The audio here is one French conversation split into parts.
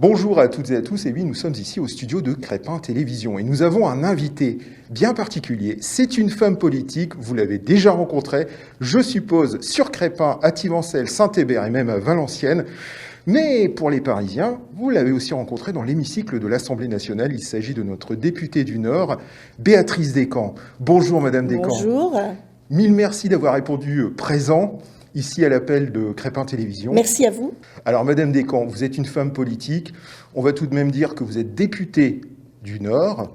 Bonjour à toutes et à tous, et oui, nous sommes ici au studio de Crépin Télévision et nous avons un invité bien particulier. C'est une femme politique, vous l'avez déjà rencontrée, je suppose, sur Crépin, à Tivancelles, Saint-Hébert et même à Valenciennes. Mais pour les Parisiens, vous l'avez aussi rencontrée dans l'hémicycle de l'Assemblée nationale. Il s'agit de notre députée du Nord, Béatrice Descamps. Bonjour Madame Descamps. Bonjour. Mille merci d'avoir répondu présent ici à l'appel de Crépin Télévision. Merci à vous. Alors, Madame Descamps, vous êtes une femme politique. On va tout de même dire que vous êtes députée du Nord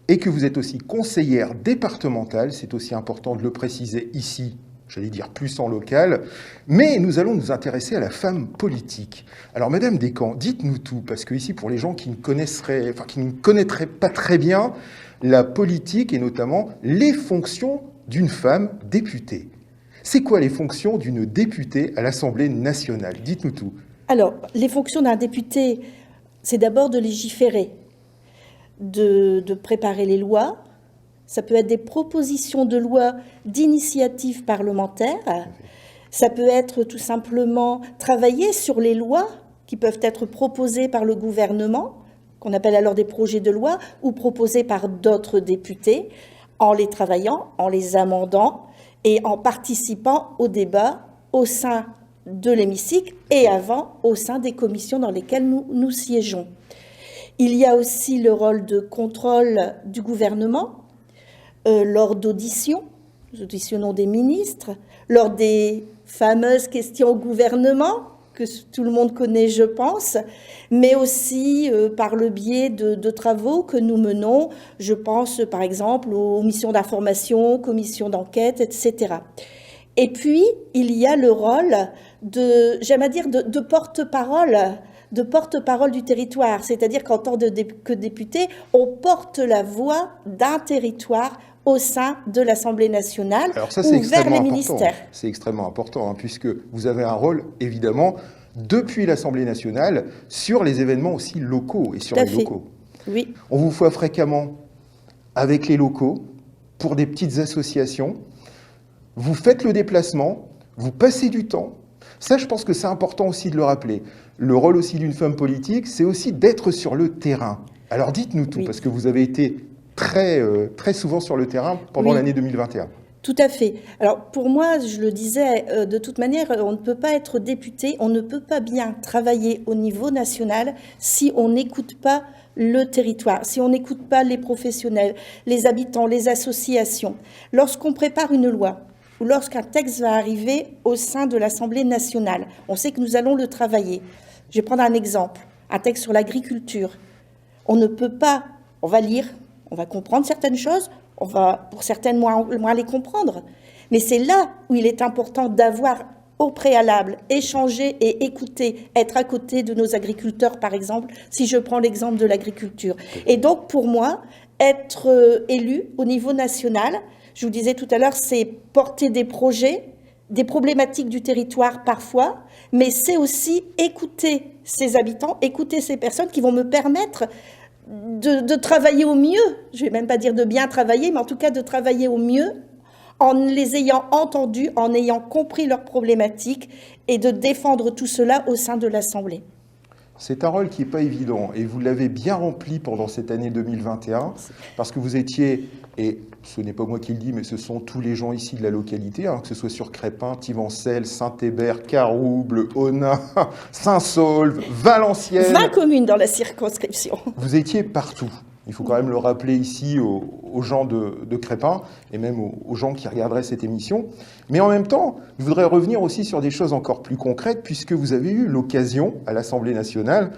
et que vous êtes aussi conseillère départementale. C'est aussi important de le préciser ici, j'allais dire plus en local. Mais nous allons nous intéresser à la femme politique. Alors, Madame Descamps, dites-nous tout, parce que ici, pour les gens qui ne connaîtraient pas très bien la politique et notamment les fonctions d'une femme députée. C'est quoi les fonctions d'une députée à l'Assemblée nationale? Dites-nous tout. Alors, les fonctions d'un député, c'est d'abord de légiférer, de préparer les lois. Ça peut être des propositions de loi d'initiative parlementaire. Ça peut être tout simplement travailler sur les lois qui peuvent être proposées par le gouvernement, qu'on appelle alors des projets de loi, ou proposés par d'autres députés, en les travaillant, en les amendant, et en participant au débat au sein de l'hémicycle et avant au sein des commissions dans lesquelles nous siégeons. Il y a aussi le rôle de contrôle du gouvernement lors d'auditions. Nous auditionnons des ministres, lors des fameuses questions au gouvernement, que tout le monde connaît, je pense, mais aussi par le biais de travaux que nous menons. Je pense, par exemple, aux missions d'information, commissions d'enquête, etc. Et puis, il y a le rôle de porte-parole du territoire. C'est-à-dire qu'en tant que député, on porte la voix d'un territoire au sein de l'Assemblée nationale. Alors ça, ou vers les ministères. C'est extrêmement important, puisque vous avez un rôle, évidemment, depuis l'Assemblée nationale, sur les événements aussi locaux et sur les locaux. Oui. On vous voit fréquemment avec les locaux, pour des petites associations. Vous faites le déplacement, vous passez du temps. Ça, je pense que c'est important aussi de le rappeler. Le rôle aussi d'une femme politique, c'est aussi d'être sur le terrain. Alors dites-nous tout, parce que vous avez été très souvent sur le terrain pendant l'année 2021. Tout à fait. Alors pour moi, je le disais, de toute manière, on ne peut pas être député, on ne peut pas bien travailler au niveau national si on n'écoute pas le territoire, si on n'écoute pas les professionnels, les habitants, les associations. Lorsqu'on prépare une loi ou lorsqu'un texte va arriver au sein de l'Assemblée nationale, on sait que nous allons le travailler. Je vais prendre un exemple, un texte sur l'agriculture. On ne peut pas, on va lire, on va comprendre certaines choses, on va pour certaines moins les comprendre. Mais c'est là où il est important d'avoir au préalable échanger et écouter, être à côté de nos agriculteurs par exemple, si je prends l'exemple de l'agriculture. Et donc pour moi, être élu au niveau national, je vous disais tout à l'heure, c'est porter des projets, des problématiques du territoire parfois, mais c'est aussi écouter ces habitants, écouter ces personnes qui vont me permettre de travailler au mieux, je ne vais même pas dire de bien travailler, mais en tout cas de travailler au mieux en les ayant entendus, en ayant compris leurs problématiques et de défendre tout cela au sein de l'Assemblée. C'est un rôle qui n'est pas évident et vous l'avez bien rempli pendant cette année 2021 parce que vous étiez, et ce n'est pas moi qui le dis, mais ce sont tous les gens ici de la localité, que ce soit sur Crépin, Tivancelles, Saint-Hébert, Carouble, Onnain, Saint-Saulve, Valenciennes. 20 communes dans la circonscription. Vous étiez partout. Il faut quand même le rappeler ici aux gens de Crépin et même aux gens qui regarderaient cette émission. Mais en même temps, je voudrais revenir aussi sur des choses encore plus concrètes puisque vous avez eu l'occasion à l'Assemblée nationale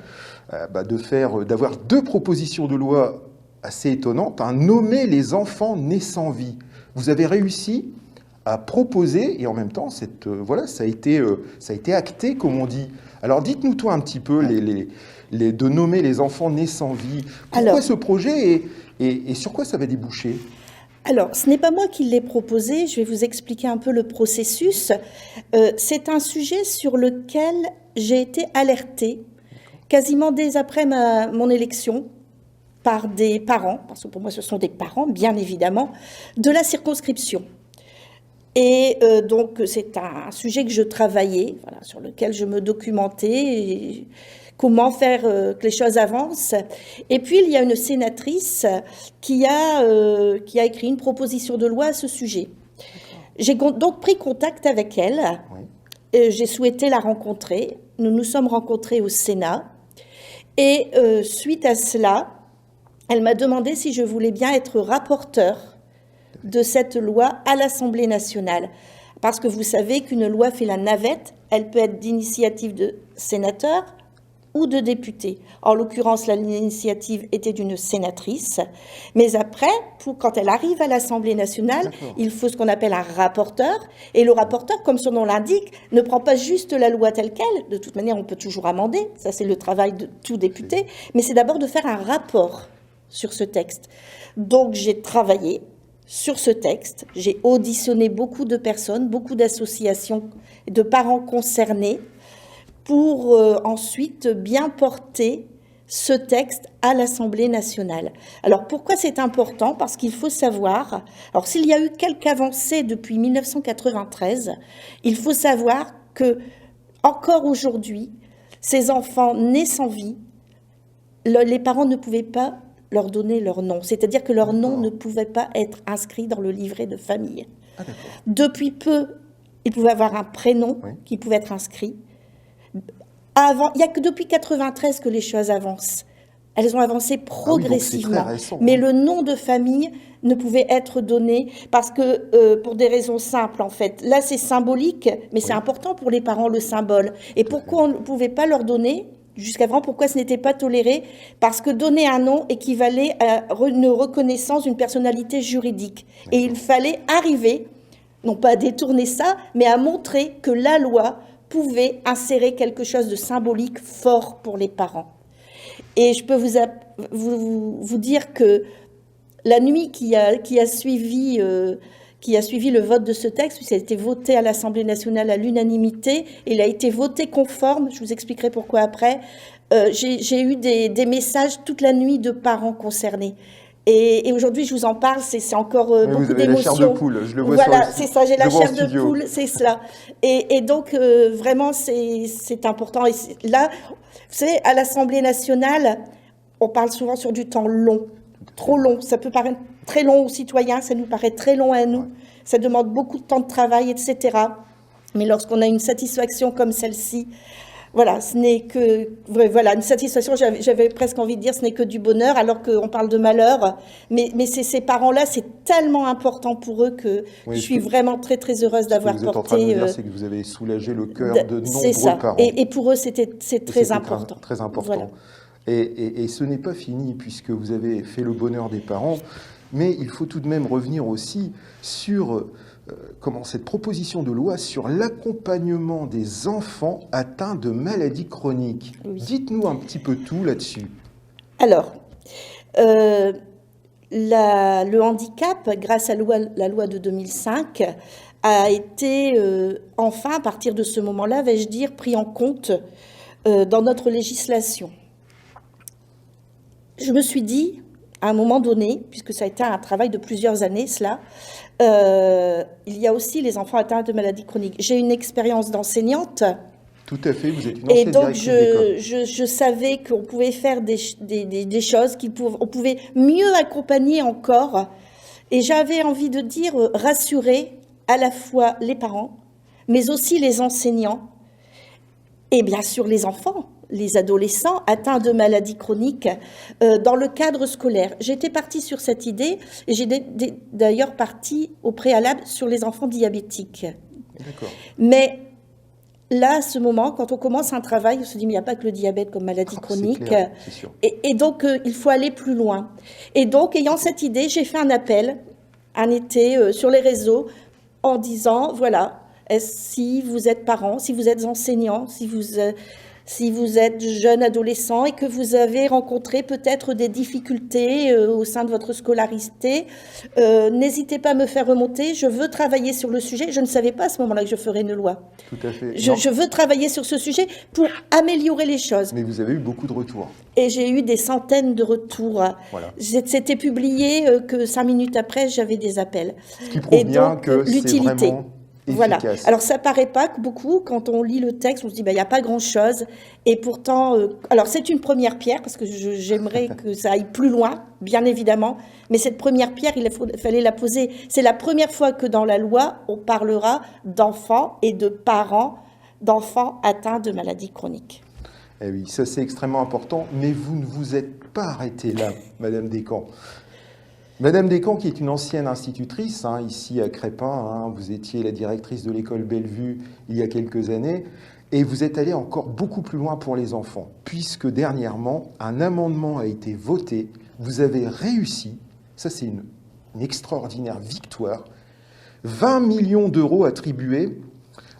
d'avoir 2 propositions de loi assez étonnantes, nommer les enfants nés sans vie. Vous avez réussi à proposer et en même temps, ça a été acté, comme on dit. Alors dites-nous toi un petit peu de nommer les enfants nés sans vie. Pourquoi ce projet et sur quoi ça va déboucher? Alors, ce n'est pas moi qui l'ai proposé, je vais vous expliquer un peu le processus. C'est un sujet sur lequel j'ai été alertée quasiment dès après mon élection par des parents, parce que pour moi ce sont des parents, bien évidemment, de la circonscription. Et donc c'est un sujet que je travaillais, sur lequel je me documentais, et comment faire que les choses avancent. Et puis, il y a une sénatrice qui a écrit une proposition de loi à ce sujet. J'ai donc pris contact avec elle. Oui. J'ai souhaité la rencontrer. Nous nous sommes rencontrés au Sénat. Et suite à cela, elle m'a demandé si je voulais bien être rapporteur de cette loi à l'Assemblée nationale. Parce que vous savez qu'une loi fait la navette, elle peut être d'initiative de sénateurs ou de députés. En l'occurrence, l'initiative était d'une sénatrice. Mais après, quand elle arrive à l'Assemblée nationale, il faut ce qu'on appelle un rapporteur. Et le rapporteur, comme son nom l'indique, ne prend pas juste la loi telle qu'elle. De toute manière, on peut toujours amender. Ça, c'est le travail de tout député. Mais c'est d'abord de faire un rapport sur ce texte. Donc, j'ai travaillé sur ce texte. J'ai auditionné beaucoup de personnes, beaucoup d'associations, de parents concernés, pour ensuite bien porter ce texte à l'Assemblée nationale. Alors pourquoi c'est important? Parce qu'il faut savoir, alors s'il y a eu quelques avancées depuis 1993, il faut savoir que encore aujourd'hui, ces enfants nés sans vie, les parents ne pouvaient pas leur donner leur nom. C'est-à-dire que leur nom ne pouvait pas être inscrit dans le livret de famille. Depuis peu, ils pouvaient avoir un prénom qui pouvait être inscrit. Avant, il n'y a que depuis 1993 que les choses avancent. Elles ont avancé progressivement. Récent, mais le nom de famille ne pouvait être donné parce que, pour des raisons simples, en fait. Là, c'est symbolique, mais c'est important pour les parents, le symbole. Et pourquoi on ne pouvait pas leur donner jusqu'avant, pourquoi ce n'était pas toléré? Parce que donner un nom équivalait à une reconnaissance d'une personnalité juridique. Et il fallait arriver, non pas à détourner ça, mais à montrer que la loi pouvait insérer quelque chose de symbolique fort pour les parents. Et je peux vous dire que la nuit qui a suivi le vote de ce texte, puisqu'il a été voté à l'Assemblée nationale à l'unanimité, et il a été voté conforme, je vous expliquerai pourquoi après, j'ai eu des messages toute la nuit de parents concernés. Et aujourd'hui, je vous en parle, c'est encore beaucoup d'émotions. Vous avez la chair de poule, je le vois voilà, c'est ça, j'ai la chair de poule, c'est cela. Et donc, vraiment, c'est important. Et là, vous savez, à l'Assemblée nationale, on parle souvent sur du temps long, trop long. Ça peut paraître très long aux citoyens, ça nous paraît très long à nous. Ça demande beaucoup de temps de travail, etc. Mais lorsqu'on a une satisfaction comme celle-ci, voilà, ce n'est que, voilà, une satisfaction, j'avais presque envie de dire, ce n'est que du bonheur, alors qu'on parle de malheur. Mais ces parents-là, c'est tellement important pour eux que je suis vraiment très, très heureuse d'avoir porté... Ce que vous êtes en train de dire, c'est que vous avez soulagé le cœur de nombreux parents. Et pour eux, c'est très important. Très important. Voilà. Et ce n'est pas fini, puisque vous avez fait le bonheur des parents, mais il faut tout de même revenir aussi sur... cette proposition de loi sur l'accompagnement des enfants atteints de maladies chroniques. Oui. Dites-nous un petit peu tout là-dessus. Alors, le handicap, grâce à la loi de 2005, a été enfin, à partir de ce moment-là, vais-je dire, pris en compte dans notre législation. Je me suis dit, à un moment donné, puisque ça a été un travail de plusieurs années, cela, il y a aussi les enfants atteints de maladies chroniques. J'ai une expérience d'enseignante. Tout à fait, vous êtes une ancienne directrice d'école. Je savais qu'on pouvait faire des choses, on pouvait mieux accompagner encore. Et j'avais envie de dire, rassurer à la fois les parents, mais aussi les enseignants, et bien sûr les enfants, les adolescents atteints de maladies chroniques dans le cadre scolaire. J'étais partie sur cette idée et j'ai d'ailleurs parti au préalable sur les enfants diabétiques. D'accord. Mais là, à ce moment, quand on commence un travail, on se dit mais il n'y a pas que le diabète comme maladie chronique. Clair, c'est sûr. Et donc, il faut aller plus loin. Et donc, ayant cette idée, j'ai fait un appel un été sur les réseaux en disant, voilà, si vous êtes parent, si vous êtes enseignant, si vous êtes jeune adolescent et que vous avez rencontré peut-être des difficultés au sein de votre scolarité, n'hésitez pas à me faire remonter. Je veux travailler sur le sujet. Je ne savais pas à ce moment-là que je ferais une loi. Tout à fait. Je veux travailler sur ce sujet pour améliorer les choses. Mais vous avez eu beaucoup de retours. Et j'ai eu des centaines de retours. Voilà. C'était publié que 5 minutes après, j'avais des appels. Ce qui prouve bien que c'est vraiment... Voilà. efficace. Alors, ça paraît pas que beaucoup, quand on lit le texte, on se dit, il n'y a pas grand-chose. Et pourtant, alors c'est une première pierre, parce que j'aimerais que ça aille plus loin, bien évidemment. Mais cette première pierre, fallait la poser. C'est la première fois que dans la loi, on parlera d'enfants et de parents d'enfants atteints de maladies chroniques. Eh oui, ça c'est extrêmement important, mais vous ne vous êtes pas arrêtée là, Madame Descamps. Madame Descamps, qui est une ancienne institutrice, ici à Crespin, vous étiez la directrice de l'école Bellevue il y a quelques années, et vous êtes allée encore beaucoup plus loin pour les enfants, puisque dernièrement, un amendement a été voté, vous avez réussi, ça c'est une extraordinaire victoire, 20 millions d'euros attribués,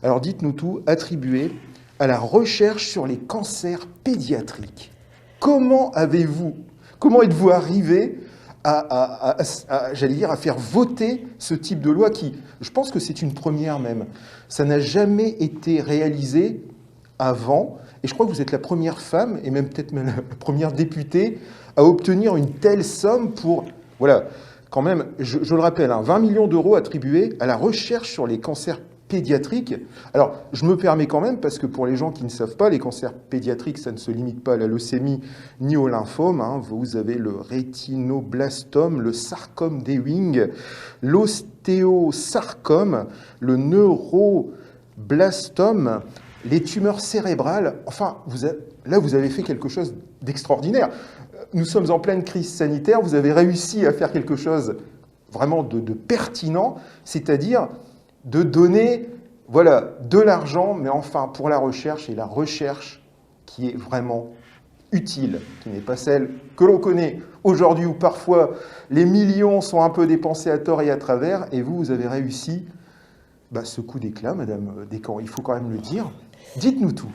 alors dites-nous tout, attribués à la recherche sur les cancers pédiatriques. Comment êtes-vous arrivé j'allais dire, à faire voter ce type de loi qui, je pense que c'est une première même. Ça n'a jamais été réalisé avant, et je crois que vous êtes la première femme, et même peut-être même la première députée, à obtenir une telle somme pour, voilà, quand même, je le rappelle, 20 millions d'euros attribués à la recherche sur les cancers pédiatriques. Alors, je me permets quand même, parce que pour les gens qui ne savent pas, les cancers pédiatriques, ça ne se limite pas à la leucémie ni au lymphome. Vous avez le rétinoblastome, le sarcome d'Ewing, l'ostéosarcome, le neuroblastome, les tumeurs cérébrales. Enfin, vous avez fait quelque chose d'extraordinaire. Nous sommes en pleine crise sanitaire, vous avez réussi à faire quelque chose vraiment de pertinent, c'est-à-dire de donner de l'argent, mais enfin pour la recherche, et la recherche qui est vraiment utile, qui n'est pas celle que l'on connaît aujourd'hui, où parfois les millions sont un peu dépensés à tort et à travers, et vous avez réussi ce coup d'éclat, Madame Descamps, il faut quand même le dire. Dites-nous tout.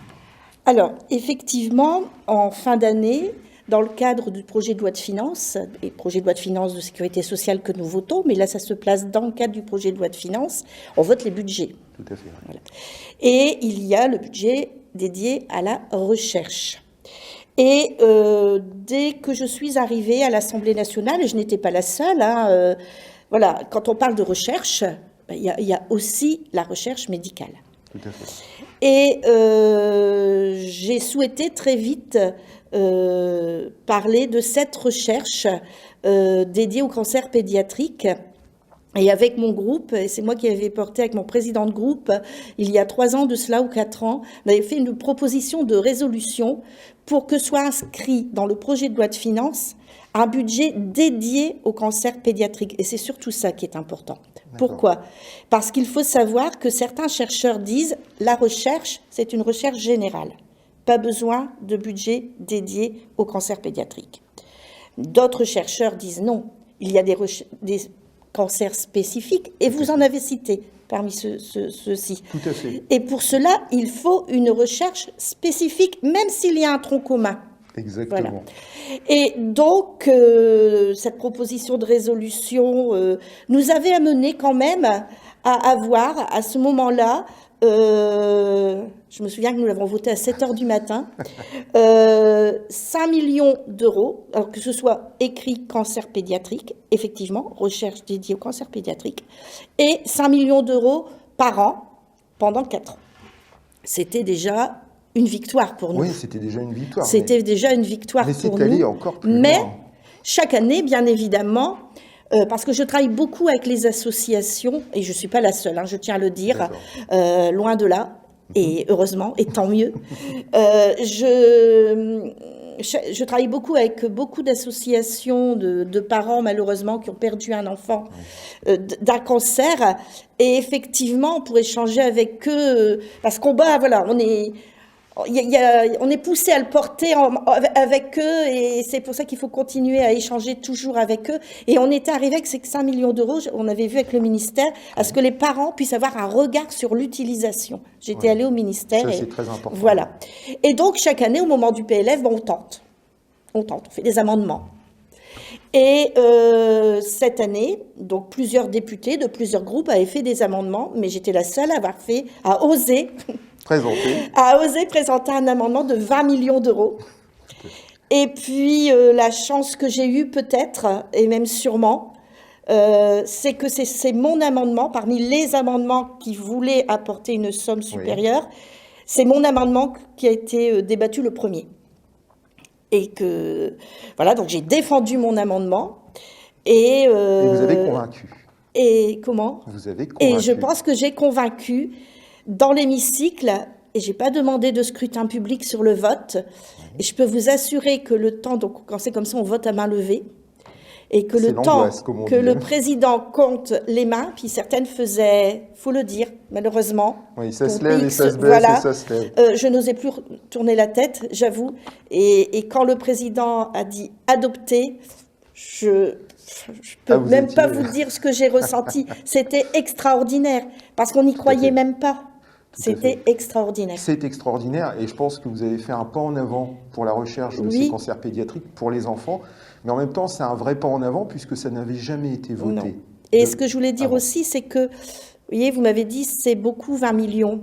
Alors, effectivement, en fin d'année, dans le cadre du projet de loi de finances, et projet de loi de finances de sécurité sociale que nous votons, mais là ça se place dans le cadre du projet de loi de finances, on vote les budgets. Tout à fait. Voilà. Et il y a le budget dédié à la recherche. Et dès que je suis arrivée à l'Assemblée nationale, et je n'étais pas la seule, voilà, quand on parle de recherche, il y a aussi la recherche médicale. Tout à fait. Et j'ai souhaité très vite parler de cette recherche dédiée au cancer pédiatrique. Et avec mon groupe, et c'est moi qui avais porté avec mon président de groupe, il y a 3 ans de cela ou 4 ans, on avait fait une proposition de résolution pour que soit inscrit dans le projet de loi de finances un budget dédié au cancer pédiatrique. Et c'est surtout ça qui est important. Pourquoi ? Parce qu'il faut savoir que certains chercheurs disent la recherche, c'est une recherche générale. Pas besoin de budget dédié au cancer pédiatrique. D'autres chercheurs disent non, il y a des cancers spécifiques, et vous en avez cité parmi ceux-ci. Tout à fait. Et pour cela, il faut une recherche spécifique, même s'il y a un tronc commun. Exactement. Voilà. Et donc, cette proposition de résolution nous avait amené quand même à avoir, à ce moment-là, je me souviens que nous l'avons voté à 7h du matin, 5 millions d'euros, alors que ce soit écrit cancer pédiatrique, effectivement, recherche dédiée au cancer pédiatrique, et 5 millions d'euros par an pendant 4 ans. C'était déjà une victoire pour nous. Oui, c'était déjà une victoire. C'était déjà une victoire pour nous. Mais c'est allé encore plus loin. Mais chaque année, bien évidemment, parce que je travaille beaucoup avec les associations, et je ne suis pas la seule, je tiens à le dire, loin de là, et heureusement, et tant mieux. Je travaille beaucoup avec beaucoup d'associations de parents, malheureusement, qui ont perdu un enfant d'un cancer, et effectivement, pour échanger avec eux, parce qu'on voilà, on est poussé à le porter avec eux, et c'est pour ça qu'il faut continuer à échanger toujours avec eux. Et on était arrivé avec ces 5 millions d'euros, on avait vu avec le ministère, à ce que les parents puissent avoir un regard sur l'utilisation. J'étais allée au ministère. Ça, c'est très important. Voilà. Et donc, chaque année, au moment du PLF, on tente. On fait des amendements. Et cette année, donc plusieurs députés de plusieurs groupes avaient fait des amendements, mais j'étais la seule à oser présenter un amendement de 20 millions d'euros. Et puis, la chance que j'ai eue peut-être, et même sûrement, c'est que c'est mon amendement, parmi les amendements qui voulaient apporter une somme supérieure, c'est mon amendement qui a été débattu le premier. Et que, voilà, donc j'ai défendu mon amendement. Et vous avez convaincu. Et comment? Vous avez convaincu. Et je pense que j'ai convaincu dans l'hémicycle, et j'ai pas demandé de scrutin public sur le vote. Et je peux vous assurer que le temps, donc quand c'est comme ça, on vote à main levée. Et que le temps que le président compte les mains, puis certaines faisaient, faut le dire, malheureusement. Oui, ça se lève et ça se baisse et ça se lève. Je n'osais plus tourner la tête, j'avoue. Et quand le président a dit adopter, je peux même pas vous dire ce que j'ai ressenti. C'était extraordinaire, parce qu'on n'y croyait même pas. C'était extraordinaire. C'est extraordinaire, et je pense que vous avez fait un pas en avant pour la recherche de ces cancers pédiatriques pour les enfants, mais en même temps, c'est un vrai pas en avant puisque ça n'avait jamais été voté. Non. Et ce que je voulais dire aussi, c'est que, vous voyez, vous m'avez dit, c'est beaucoup 20 millions.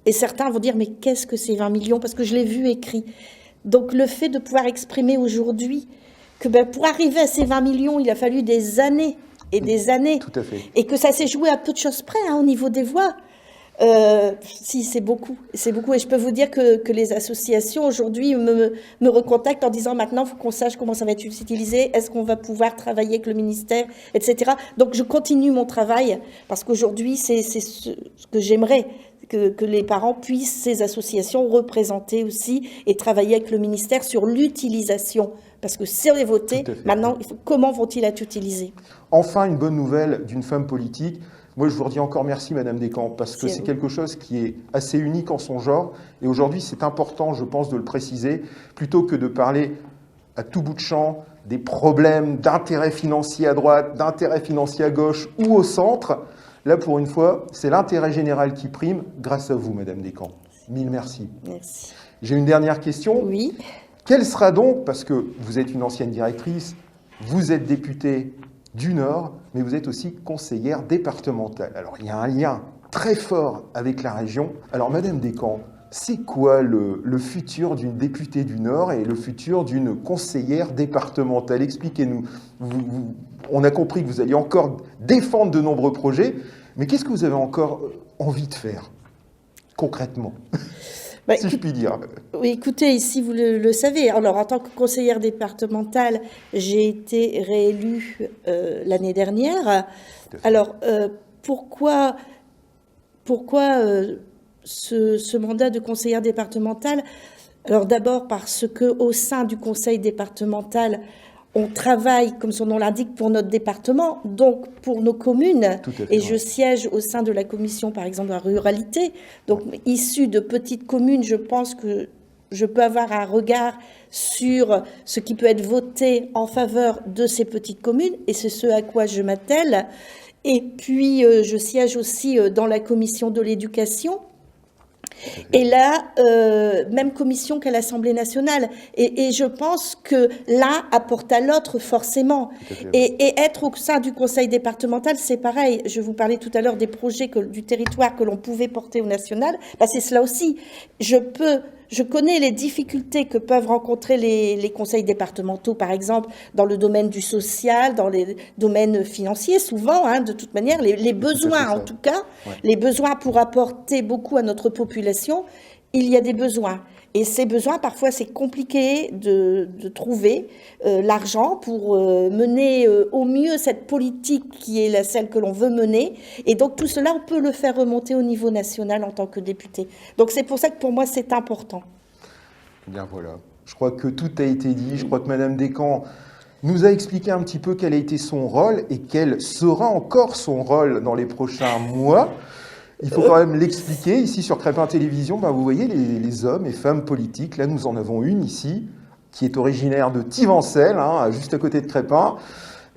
Et certains vont dire, mais qu'est-ce que c'est 20 millions? Parce que je l'ai vu écrit. Donc, le fait de pouvoir exprimer aujourd'hui que pour arriver à ces 20 millions, il a fallu des années et des années. Tout à fait. Et que ça s'est joué à peu de choses près, au niveau des voix. Si, c'est beaucoup. C'est beaucoup. Et je peux vous dire que les associations, aujourd'hui, me recontactent en disant, maintenant, il faut qu'on sache comment ça va être utilisé, est-ce qu'on va pouvoir travailler avec le ministère, etc. Donc, je continue mon travail, parce qu'aujourd'hui, c'est ce que j'aimerais, que les parents puissent, ces associations, représenter aussi et travailler avec le ministère sur l'utilisation. Parce que si on est voté, maintenant, comment vont-ils être utilisés? Enfin, une bonne nouvelle d'une femme politique. Moi, je vous redis encore merci, Madame Descamps, parce que c'est quelque chose qui est assez unique en son genre. Et aujourd'hui, c'est important, je pense, de le préciser, plutôt que de parler à tout bout de champ des problèmes d'intérêt financier à droite, d'intérêt financier à gauche ou au centre. Là, pour une fois, c'est l'intérêt général qui prime, grâce à vous, Madame Descamps. Mille merci. Merci. J'ai une dernière question. Oui. Quelle sera donc, parce que vous êtes une ancienne directrice, vous êtes députée du Nord, mais vous êtes aussi conseillère départementale. Alors, il y a un lien très fort avec la région. Alors, Madame Descamps, c'est quoi le futur d'une députée du Nord et le futur d'une conseillère départementale? Expliquez-nous. On a compris que vous alliez encore défendre de nombreux projets, mais qu'est-ce que vous avez encore envie de faire, concrètement? Si je puis dire. Oui, écoutez, ici, vous le savez. Alors, en tant que conseillère départementale, j'ai été réélue l'année dernière. Alors, pourquoi ce mandat de conseillère départementale? Alors, d'abord parce qu'au sein du conseil départemental, on travaille, comme son nom l'indique, pour notre département, donc pour nos communes. Et je siège au sein de la commission, par exemple, de la ruralité. Donc, issue de petites communes, je pense que je peux avoir un regard sur ce qui peut être voté en faveur de ces petites communes. Et c'est ce à quoi je m'attelle. Et puis, je siège aussi dans la commission de l'éducation. Et là, même commission qu'à l'Assemblée nationale. Et je pense que l'un apporte à l'autre forcément. Et être au sein du conseil départemental, c'est pareil. Je vous parlais tout à l'heure des projets du territoire que l'on pouvait porter au national. C'est cela aussi. Je connais les difficultés que peuvent rencontrer les conseils départementaux, par exemple, dans le domaine du social, dans les domaines financiers, souvent, de toute manière, les besoins en tout cas, les besoins pour apporter beaucoup à notre population, il y a des besoins. Et ces besoins, parfois, c'est compliqué de trouver l'argent pour mener au mieux cette politique qui est celle que l'on veut mener. Et donc, tout cela, on peut le faire remonter au niveau national en tant que député. Donc, c'est pour ça que pour moi, c'est important. Bien, voilà. Je crois que tout a été dit. Je crois que Madame Descamps nous a expliqué un petit peu quel a été son rôle et quel sera encore son rôle dans les prochains mois. Il faut quand même l'expliquer. Ici, sur Crépin Télévision, vous voyez les hommes et femmes politiques. Là, nous en avons une ici, qui est originaire de Tivancelles, juste à côté de Crépin.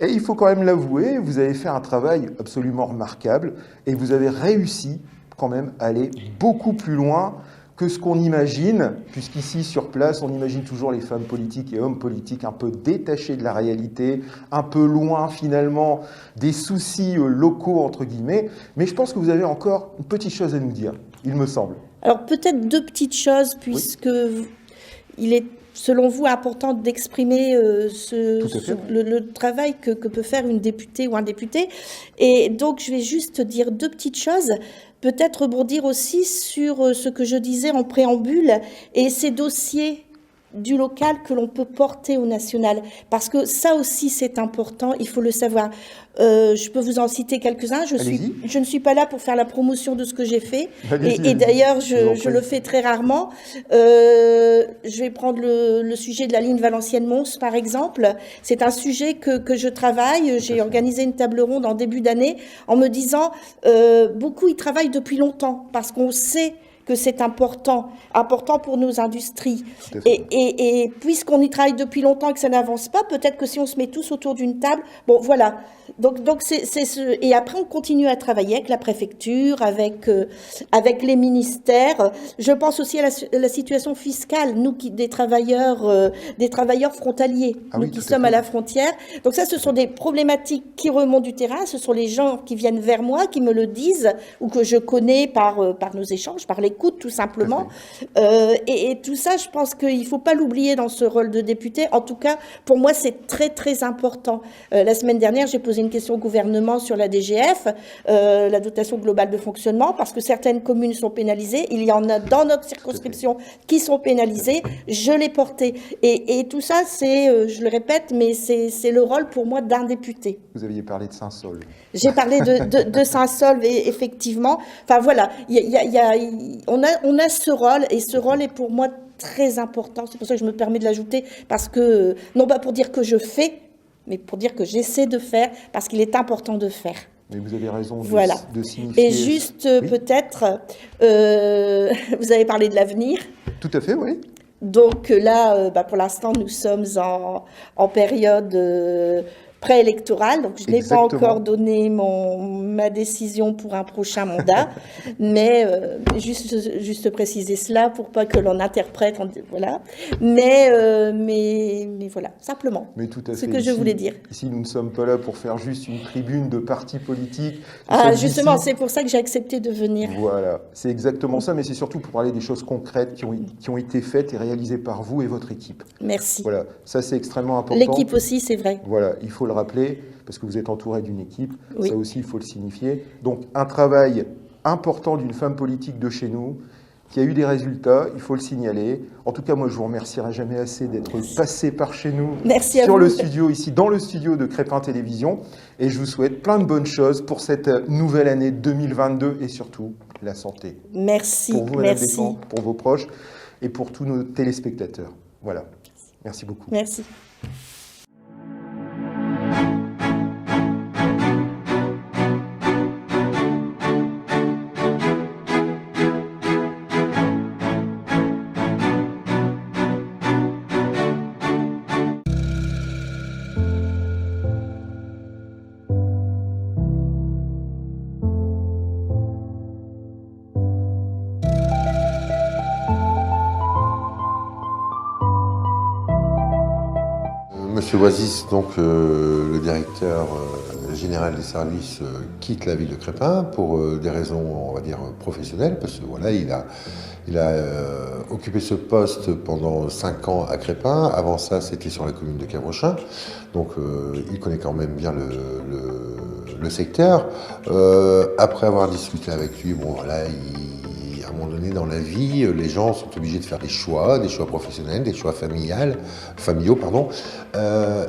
Et il faut quand même l'avouer, vous avez fait un travail absolument remarquable et vous avez réussi quand même à aller beaucoup plus loin que ce qu'on imagine, puisqu'ici, sur place, on imagine toujours les femmes politiques et hommes politiques un peu détachés de la réalité, un peu loin, finalement, des soucis locaux, entre guillemets. Mais je pense que vous avez encore une petite chose à nous dire, il me semble. Alors, peut-être deux petites choses, puisque il est selon vous, important d'exprimer Tout à fait, oui. le travail que peut faire une députée ou un député. Et donc, je vais juste dire deux petites choses. Peut-être rebondir aussi sur ce que je disais en préambule et ces dossiers du local que l'on peut porter au national. Parce que ça aussi, c'est important, il faut le savoir. Je peux vous en citer quelques-uns. Je ne suis pas là pour faire la promotion de ce que j'ai fait. Et d'ailleurs, je le fais très rarement. Je vais prendre le sujet de la ligne Valenciennes-Mons, par exemple. C'est un sujet que je travaille. J'ai organisé une table ronde en début d'année en me disant, beaucoup y travaillent depuis longtemps parce qu'on sait que c'est important pour nos industries. Et puisqu'on y travaille depuis longtemps et que ça n'avance pas, peut-être que si on se met tous autour d'une table, bon, voilà. Donc et après, on continue à travailler avec la préfecture, avec les ministères. Je pense aussi à la situation fiscale, nous des travailleurs frontaliers, nous qui sommes à la frontière. Donc ça, ce sont des problématiques qui remontent du terrain. Ce sont les gens qui viennent vers moi, qui me le disent, ou que je connais par nos échanges, par l'écoute, tout simplement. Et tout ça, je pense qu'il ne faut pas l'oublier dans ce rôle de député. En tout cas, pour moi, c'est très, très important. La semaine dernière, j'ai posé une question au gouvernement sur la DGF, la dotation globale de fonctionnement, parce que certaines communes sont pénalisées. Il y en a dans notre circonscription qui sont pénalisées. Je l'ai porté. Et tout ça, je le répète, mais c'est le rôle pour moi d'un député. Vous aviez parlé de Saint-Saulve. J'ai parlé de Saint-Saulve, effectivement. Enfin, voilà. On a ce rôle, et ce rôle est pour moi très important. C'est pour ça que je me permets de l'ajouter, parce que, non pas pour dire que je fais, mais pour dire que j'essaie de faire, parce qu'il est important de faire. Mais vous avez raison de signifier... Et juste, peut-être, vous avez parlé de l'avenir. Tout à fait, oui. Donc là, pour l'instant, nous sommes en période préélectorale, donc je n'ai pas encore donné ma décision pour un prochain mandat, mais juste préciser cela pour pas que l'on interprète, voilà. Mais voilà, simplement. Mais tout à fait. Ce que je voulais dire. Ici, nous ne sommes pas là pour faire juste une tribune de parti politique. Justement, c'est pour ça que j'ai accepté de venir. Voilà, c'est exactement ça, mais c'est surtout pour parler des choses concrètes qui ont été faites et réalisées par vous et votre équipe. Merci. Voilà, ça c'est extrêmement important. L'équipe aussi, c'est vrai. Voilà, il faut le rappeler, parce que vous êtes entouré d'une équipe, oui. Ça aussi il faut le signifier. Donc un travail important d'une femme politique de chez nous, qui a eu des résultats, il faut le signaler. En tout cas, moi je vous remercierai jamais assez d'être passé par chez nous sur le studio, ici dans le studio de Crépin Télévision, et je vous souhaite plein de bonnes choses pour cette nouvelle année 2022 et surtout la santé. Merci. Pour vous, Madame Descamps, pour vos proches et pour tous nos téléspectateurs. Voilà. Merci beaucoup. Merci. Monsieur Oasis, donc le directeur général des services, quitte la ville de Crépin pour des raisons, on va dire, professionnelles, parce que voilà, il a occupé ce poste pendant 5 ans à Crépin. Avant ça, c'était sur la commune de Cavrochin, donc il connaît quand même bien le secteur. Après avoir discuté avec lui, bon voilà, à un moment donné dans la vie, les gens sont obligés de faire des choix professionnels, des choix familiaux, pardon.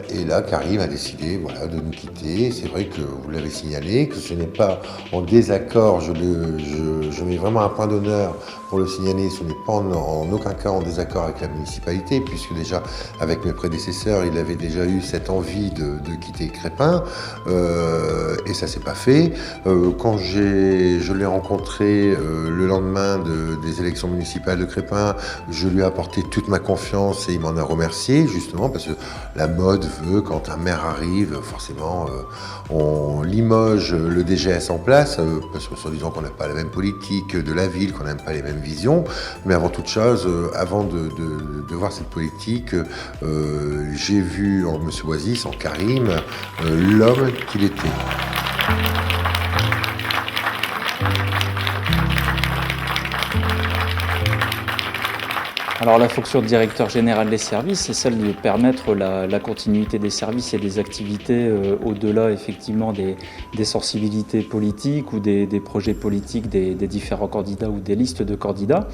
Et là, Karim a décidé, voilà, de nous quitter. C'est vrai que vous l'avez signalé, que ce n'est pas en désaccord. Je mets vraiment un point d'honneur pour le signaler. Ce n'est pas en aucun cas en désaccord avec la municipalité, puisque déjà avec mes prédécesseurs, il avait déjà eu cette envie de quitter Crépin, et ça s'est pas fait. Quand je l'ai rencontré le lendemain des élections municipales de Crépin, je lui ai apporté toute ma confiance et il m'en a remercié, justement parce que la mode veut, quand un maire arrive, forcément on limoge le DGS en place, parce que soi-disant qu'on n'a pas la même politique de la ville, qu'on n'aime pas les mêmes visions, mais avant toute chose, avant de voir cette politique, j'ai vu en Monsieur Oasis, en Karim, l'homme qu'il était. Alors la fonction de directeur général des services, c'est celle de permettre la continuité des services et des activités au-delà effectivement des sensibilités politiques ou des projets politiques des différents candidats ou des listes de candidats.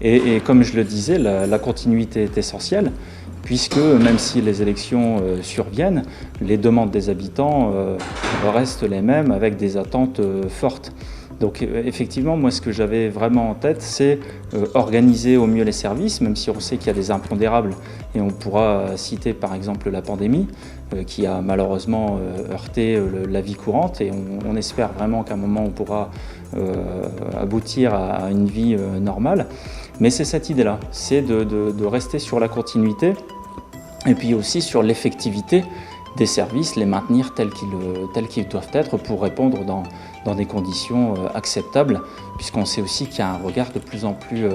Et comme je le disais, la continuité est essentielle, puisque même si les élections surviennent, les demandes des habitants restent les mêmes avec des attentes fortes. Donc effectivement, moi ce que j'avais vraiment en tête, c'est organiser au mieux les services, même si on sait qu'il y a des impondérables, et on pourra citer par exemple la pandémie, qui a malheureusement heurté la vie courante, et on espère vraiment qu'à un moment on pourra aboutir à une vie normale. Mais c'est cette idée-là, c'est de rester sur la continuité, et puis aussi sur l'effectivité des services, les maintenir tels qu'ils doivent être pour répondre dans des conditions acceptables, puisqu'on sait aussi qu'il y a un regard de plus en plus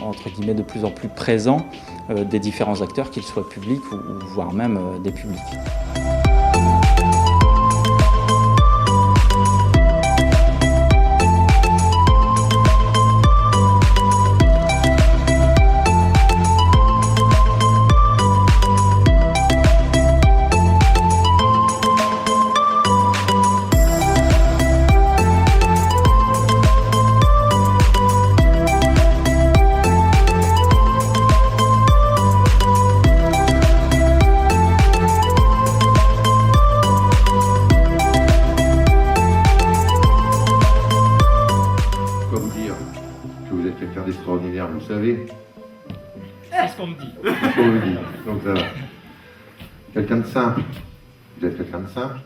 entre guillemets, de plus en plus présent des différents acteurs, qu'ils soient publics ou voire même des publics. D'extraordinaire, vous savez. C'est ce qu'on me dit. C'est ce qu'on me dit. Donc ça va. Quelqu'un de simple, vous êtes quelqu'un de simple.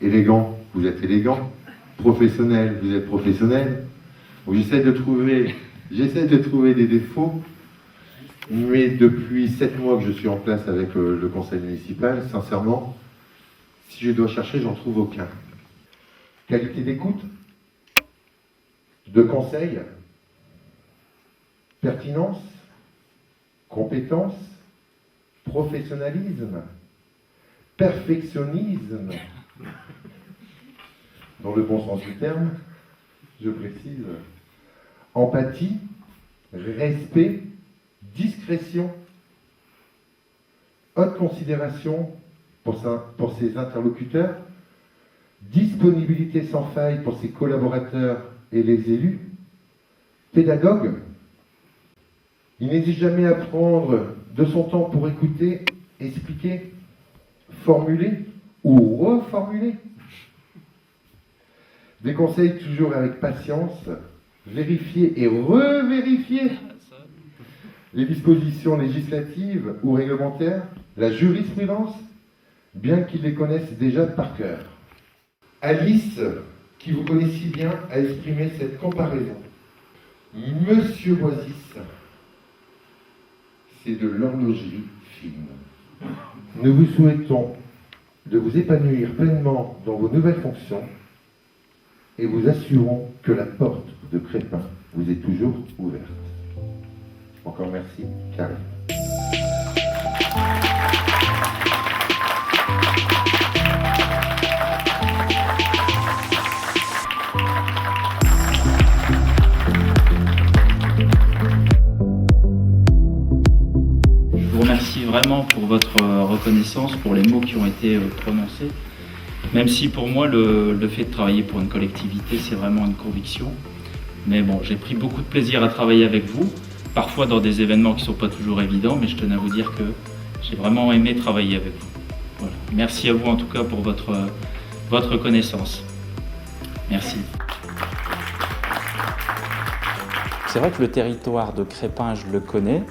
Élégant, vous êtes élégant. Professionnel, vous êtes professionnel. Donc j'essaie de trouver des défauts, mais depuis 7 mois que je suis en place avec le conseil municipal, sincèrement, si je dois chercher, j'en trouve aucun. Qualité d'écoute, de conseil, pertinence, compétence, professionnalisme, perfectionnisme, dans le bon sens du terme, je précise, empathie, respect, discrétion, haute considération pour ses interlocuteurs, disponibilité sans faille pour ses collaborateurs et les élus, pédagogue. Il n'hésite jamais à prendre de son temps pour écouter, expliquer, formuler ou reformuler. Des conseils toujours avec patience, vérifier et revérifier les dispositions législatives ou réglementaires, la jurisprudence, bien qu'ils les connaissent déjà par cœur. Alice, qui vous connaît si bien, a exprimé cette comparaison. Monsieur Boisis, c'est de l'horlogerie fine. Nous vous souhaitons de vous épanouir pleinement dans vos nouvelles fonctions et vous assurons que la porte de Crépin vous est toujours ouverte. Encore merci, Karine. Je vous remercie vraiment pour votre reconnaissance, pour les mots qui ont été prononcés. Même si pour moi, le fait de travailler pour une collectivité, c'est vraiment une conviction. Mais bon, j'ai pris beaucoup de plaisir à travailler avec vous, parfois dans des événements qui ne sont pas toujours évidents, mais je tenais à vous dire que j'ai vraiment aimé travailler avec vous. Voilà. Merci à vous en tout cas pour votre connaissance. Merci. C'est vrai que le territoire de Crépin, je le connais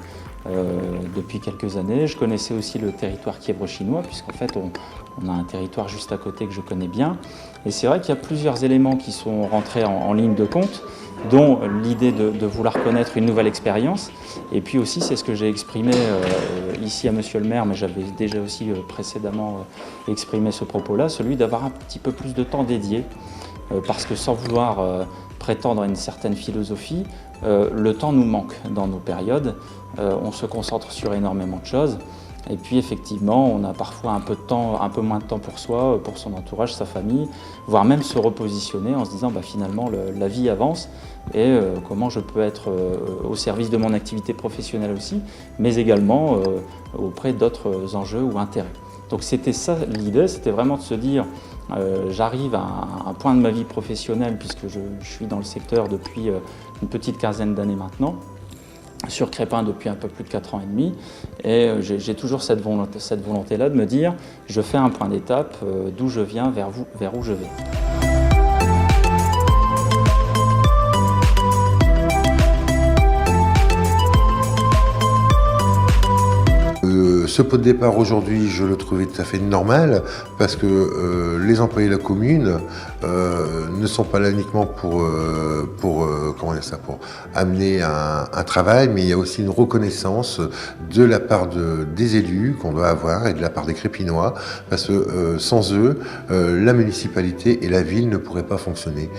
depuis quelques années. Je connaissais aussi le territoire quiévre-chinois, puisqu'en fait on a un territoire juste à côté que je connais bien. Et c'est vrai qu'il y a plusieurs éléments qui sont rentrés en ligne de compte, dont l'idée de vouloir connaître une nouvelle expérience. Et puis aussi, c'est ce que j'ai exprimé ici à Monsieur le maire, mais j'avais déjà aussi précédemment exprimé ce propos-là, celui d'avoir un petit peu plus de temps dédié, parce que sans vouloir prétendre à une certaine philosophie, le temps nous manque dans nos périodes, on se concentre sur énormément de choses. Et puis effectivement, on a parfois un peu moins de temps pour soi, pour son entourage, sa famille, voire même se repositionner en se disant finalement la vie avance et comment je peux être au service de mon activité professionnelle aussi, mais également auprès d'autres enjeux ou intérêts. Donc c'était ça l'idée, c'était vraiment de se dire j'arrive à un point de ma vie professionnelle puisque je suis dans le secteur depuis une petite quinzaine d'années maintenant, sur Crépin depuis un peu plus de 4 ans et demi, et j'ai toujours cette volonté-là de me dire je fais un point d'étape d'où je viens vers où je vais. Ce pot de départ aujourd'hui, je le trouvais tout à fait normal parce que les employés de la commune ne sont pas là uniquement pour amener un travail, mais il y a aussi une reconnaissance de la part des élus qu'on doit avoir et de la part des Crépinois, parce que sans eux, la municipalité et la ville ne pourraient pas fonctionner.